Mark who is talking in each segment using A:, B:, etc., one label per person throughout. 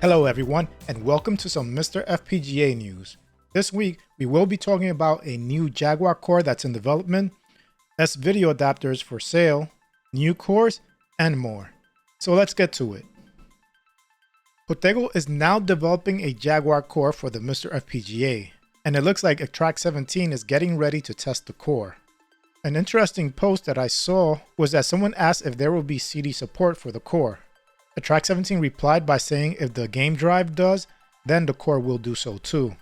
A: Hello everyone, and welcome to some MiSTer FPGA news. This week, we will be talking about a new Jaguar Core that's in development, S-video adapters for sale, new cores, and more. So let's get to it. Jotego is now developing a Jaguar Core for the MiSTer FPGA, and it looks like Atari 17 is getting ready to test the core. An interesting post that I saw was that someone asked if there will be CD support for the core. Atari 17 replied by saying if the game drive does, then the core will do so too.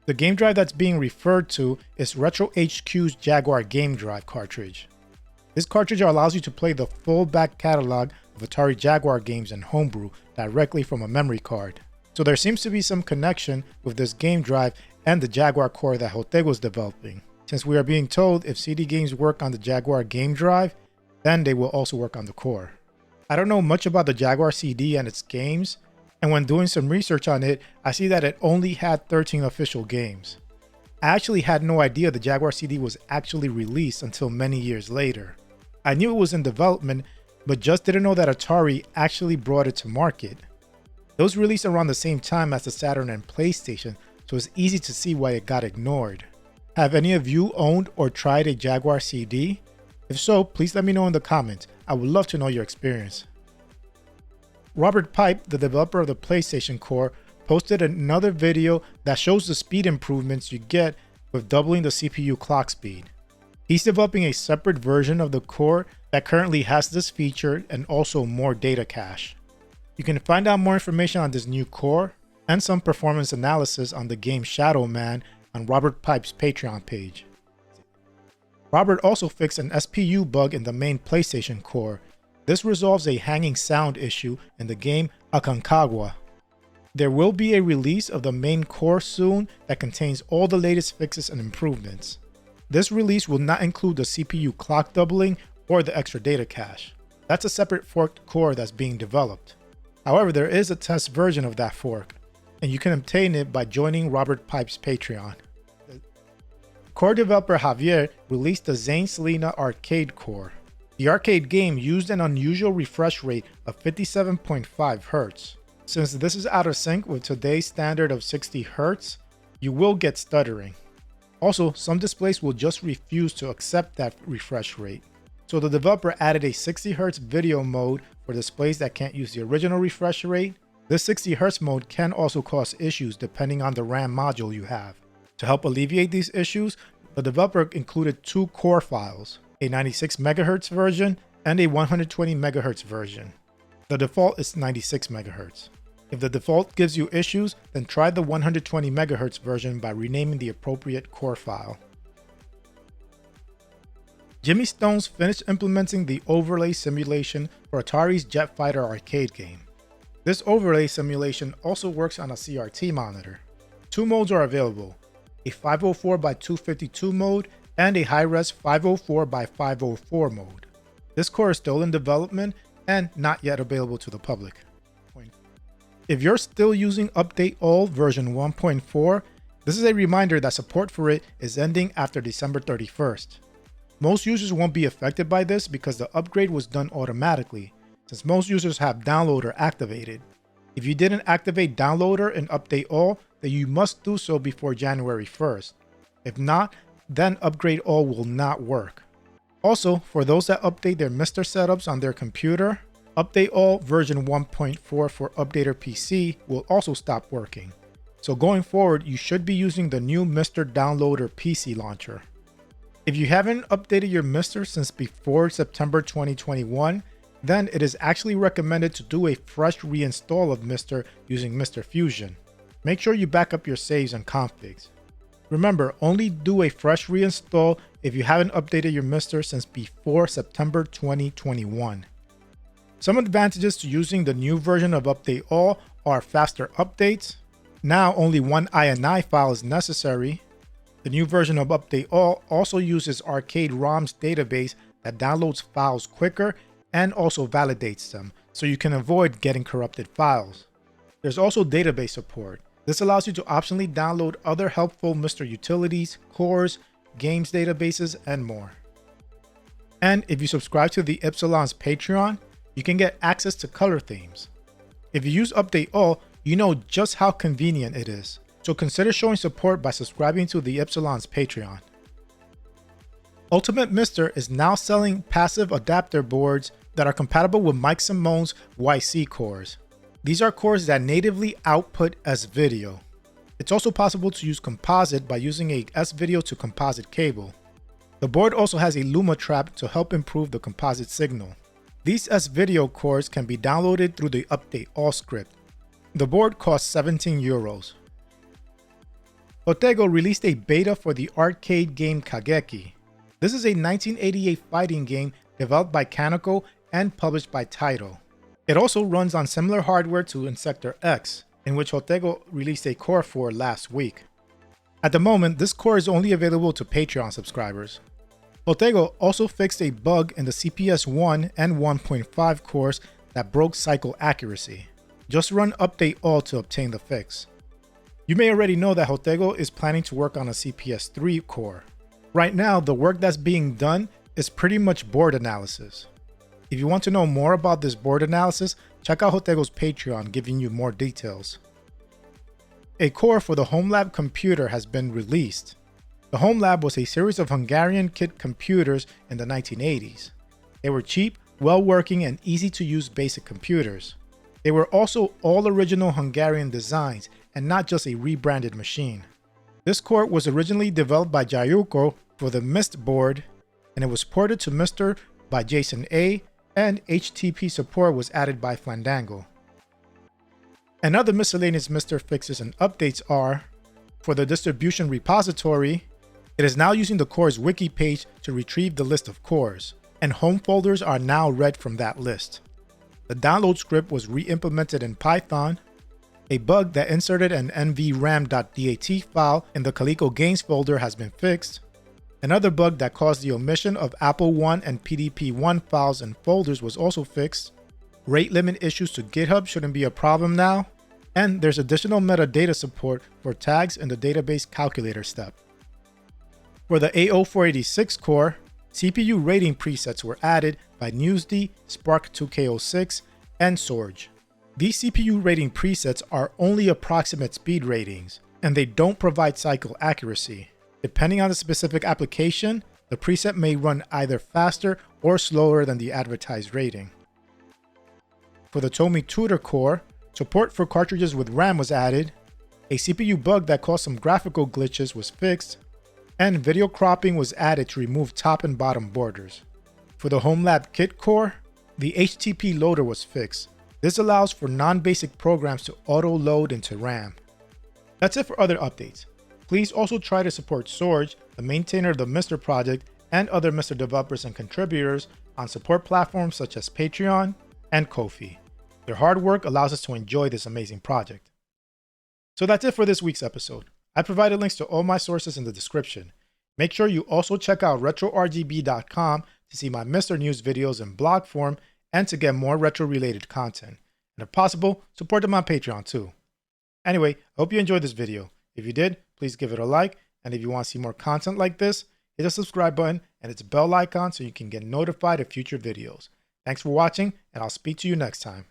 A: The game drive that's being referred to is Retro HQ's Jaguar game drive cartridge. This cartridge allows you to play the full back catalog of Atari Jaguar games and homebrew directly from a memory card. So there seems to be some connection with this game drive and the Jaguar Core that Jotego is developing, since we are being told if CD games work on the Jaguar game drive, then they will also work on the core. I don't know much about the Jaguar CD and its games, and when doing some research on it, I see that it only had 13 official games. I actually had no idea the Jaguar CD was actually released until many years later. I knew it was in development, but just didn't know that Atari actually brought it to market. It was released around the same time as the Saturn and PlayStation, so it's easy to see why it got ignored. Have any of you owned or tried a Jaguar CD? If so, please let me know in the comments. I would love to know your experience. Robert Pipe, the developer of the PlayStation Core, posted another video that shows the speed improvements you get with doubling the CPU clock speed. He's developing a separate version of the core that currently has this feature and also more data cache. You can find out more information on this new core and some performance analysis on the game Shadow Man on Robert Pipe's Patreon page. Robert also fixed an SPU bug in the main PlayStation Core. This resolves a hanging sound issue in the game Aconcagua. There will be a release of the main core soon that contains all the latest fixes and improvements. This release will not include the CPU clock doubling or the extra data cache. That's a separate forked core that's being developed. However, there is a test version of that fork, and you can obtain it by joining Robert Pipe's Patreon. Core developer Javier released the Xaind Sleena arcade core. The arcade game used an unusual refresh rate of 57.5 Hz. Since this is out of sync with today's standard of 60 Hz, you will get stuttering. Also, some displays will just refuse to accept that refresh rate. So the developer added a 60 Hz video mode for displays that can't use the original refresh rate. This 60 Hz mode can also cause issues depending on the RAM module you have. To help alleviate these issues, the developer included two core files, a 96 MHz version and a 120 MHz version. The default is 96 MHz. If the default gives you issues, then try the 120 MHz version by renaming the appropriate core file. Jimmy Stones finished implementing the overlay simulation for Atari's Jet Fighter arcade game. This overlay simulation also works on a CRT monitor. Two modes are available, a 504 by 252 mode and a high-res 504 by 504 mode. This core is still in development and not yet available to the public. If you're still using Update All version 1.4, this is a reminder that support for it is ending after December 31st. Most users won't be affected by this because the upgrade was done automatically, since most users have Downloader activated. If you didn't activate Downloader in Update All, then you must do so before January 1st. If not, then Upgrade All will not work. Also, for those that update their MiSTer setups on their computer, Update All version 1.4 for Updater PC will also stop working. So going forward, you should be using the new MiSTer Downloader PC launcher. If you haven't updated your MiSTer since before September 2021, then it is actually recommended to do a fresh reinstall of MiSTer using MiSTer Fusion. Make sure you back up your saves and configs. Remember, only do a fresh reinstall if you haven't updated your MiSTer since before September 2021. Some advantages to using the new version of Update All are faster updates. Now only one INI file is necessary. The new version of Update All also uses Arcade ROM's database that downloads files quicker and also validates them, so you can avoid getting corrupted files. There's also database support. This allows you to optionally download other helpful MiSTer utilities, cores, games databases, and more. And if you subscribe to the Epsilon's Patreon, you can get access to color themes. If you use Update All, you know just how convenient it is. So consider showing support by subscribing to the Epsilon's Patreon. Ultimate MiSTer is now selling passive adapter boards that are compatible with Mike Simone's YC cores. These are cores that natively output S-Video. It's also possible to use composite by using a S-Video to composite cable. The board also has a Luma trap to help improve the composite signal. These S-Video cores can be downloaded through the Update All script. The board costs 17 euros. Jotego released a beta for the arcade game Kageki. This is a 1988 fighting game developed by Kaneko and published by Taito. It also runs on similar hardware to Insector X, in which Jotego released a core for last week. At the moment, this core is only available to Patreon subscribers. Jotego also fixed a bug in the CPS 1 and 1.5 cores that broke cycle accuracy. Just run Update All to obtain the fix. You may already know that Jotego is planning to work on a CPS 3 core. Right now, the work that's being done is pretty much board analysis. If you want to know more about this board analysis, check out Jotego's Patreon giving you more details. A core for the HomeLab computer has been released. The HomeLab was a series of Hungarian kit computers in the 1980s. They were cheap, well-working, and easy to use basic computers. They were also all original Hungarian designs and not just a rebranded machine. This core was originally developed by Jaguar for the MiSTer board, and it was ported to MiSTer by Jason A, and HTTP support was added by Fandango. And other miscellaneous MiSTer fixes and updates are, for the distribution repository, it is now using the core's wiki page to retrieve the list of cores, and home folders are now read from that list. The download script was re-implemented in Python. A bug that inserted an nvram.dat file in the Coleco Games folder has been fixed. Another bug that caused the omission of Apple I and PDP-1 files and folders was also fixed. Rate limit issues to GitHub shouldn't be a problem now. And there's additional metadata support for tags in the database calculator step. For the A0486 core, CPU rating presets were added by Newsd, Spark2K06, and Sorge. These CPU rating presets are only approximate speed ratings, and they don't provide cycle accuracy. Depending on the specific application, the preset may run either faster or slower than the advertised rating. For the Tomy Tutor core, support for cartridges with RAM was added, a CPU bug that caused some graphical glitches was fixed, and video cropping was added to remove top and bottom borders. For the HomeLab kit core, the HTTP loader was fixed. This allows for non-basic programs to auto-load into RAM. That's it for other updates. Please also try to support Sorge, the maintainer of the MiSTer project, and other MiSTer developers and contributors on support platforms such as Patreon and Ko-fi. Their hard work allows us to enjoy this amazing project. So that's it for this week's episode. I provided links to all my sources in the description. Make sure you also check out retrorgb.com to see my MiSTer news videos in blog form and to get more retro-related content. And if possible, support them on Patreon too. Anyway, I hope you enjoyed this video. If you did, please give it a like, and if you want to see more content like this, hit the subscribe button and its bell icon so you can get notified of future videos. Thanks for watching, and I'll speak to you next time.